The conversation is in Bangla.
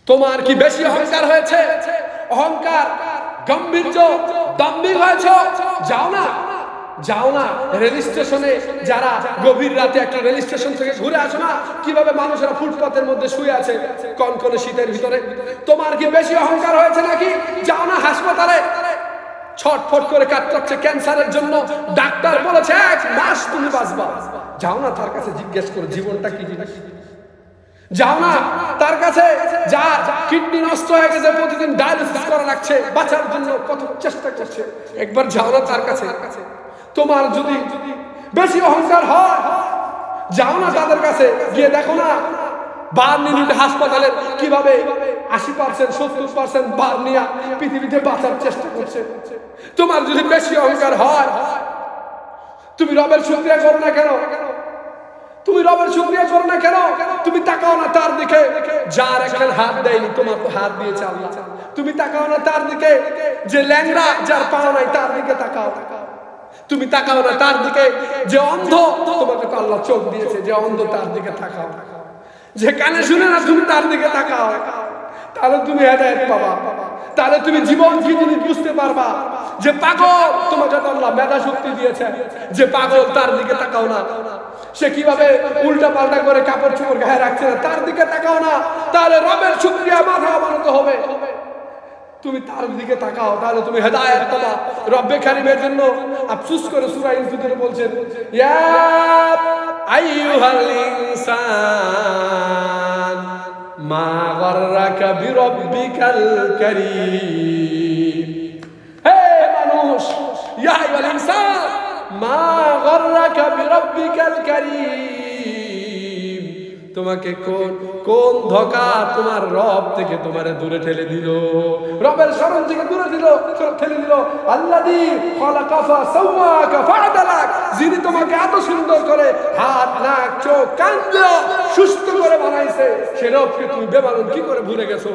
তোমার কি বেশি অহংকার হয়েছে? অহংকার, গম্ভীর্য, দাম্ভিক হয়েছে? যাও না রেল স্টেশনে, যারা গভীর রাতে একটা রেল স্টেশন থেকে ঘুরে আসো না, কিভাবে মানুষেরা ফুটপাতের মধ্যে শুয়ে আছে কনকনে শীতের ভিতরে। তোমার কি বেশি অহংকার হয়েছে নাকি? যাও না হাসপাতালে, ছটফট করে কাটছে ক্যান্সারের জন্য, ডাক্তার বলেছে 1 মাস তুমি বাঁচবা। যাও না তার কাছে, জিজ্ঞেস করো জীবনটা কি জিনিস। যাও না তার কাছে, যার কিডনি নষ্ট হয়ে গেছে, প্রতিদিন ডায়ালিসিস করা লাগছে, বাঁচার জন্য কত চেষ্টা করছে, একবার যাও না তার কাছে। তোমার যদি বেশি অহংকার হয়, যাও না তাদের কাছে, গিয়ে দেখো না বার্নিনিট হাসপাতালে কিভাবে 80% 70% বার্নিয়া পৃথিবীতে বাঁচার চেষ্টা করছে। তোমার যদি বেশি অহংকার হয়, তুমি রবের শুকরিয়া করো না কেন? তুমি রবের শুকরিয়া করো না কেন? তুমি তাকাও না তার দিকে যার এখন হাত দেয়নি, তোমার তো হাত দিয়েছে আল্লাহ। তুমি তাকাও না তার দিকে যে ল্যাংড়া, যার পা নাই, তার দিকে তাকাও। তুমি তাকাও না তার দিকে যে অন্ধ, তোমাকে তো আল্লাহ চোখ দিয়েছে, যে অন্ধ তার দিকে তাকাও। যে কানে শুনে না, তুমি তার দিকে তাকাও। তাহলে তুমি হেদায়েত পাবা, তাহলে তুমি জীবন কি জিনিস বুঝতে পারবা। যে পাগল, তোমাকে তো আল্লাহ মেধা শক্তি দিয়েছে, যে পাগল তার দিকে তাকাও না। সে কিভাবে উল্টা পাল্টা করে কাপড় চোপড় গায়ে রাখছে না, তার দিকে তাকাও না। তাহলে রবের শুকরিয়া মাথা বানাতে হবে, তুমি তার দিকে তাকাও, তাহলে তুমি হেদায়েত পাবা। রব্বে কারীমের জন্য আফসোস করে সূরা ইনফিতরে বলছেন, ইয়া আইয়ুহাল ইনসান মা গাররাকা বিরব্বিকাল কারীম। হে মানুষ, ইয়া আইয়ুহাল ইনসান মা গাররাকা বিরব্বিকাল কারীম, তোমাকে কোন ধোঁকা তোমার রব থেকে তোমারে দূরে ঠেলে দিল, রবের শরণ থেকে দূরে ঠেলে দিল। আল্লাযী খালাকাকা সাওয়াকা ফাআদালাক, যিনি তোমাকে এত সুন্দর করে হাত, নাক, চোখ, কান দিয়ে সুস্থ করে বানাইছে, সে রবকে তুমি বেমালুম কি করে ভুলে গেছো?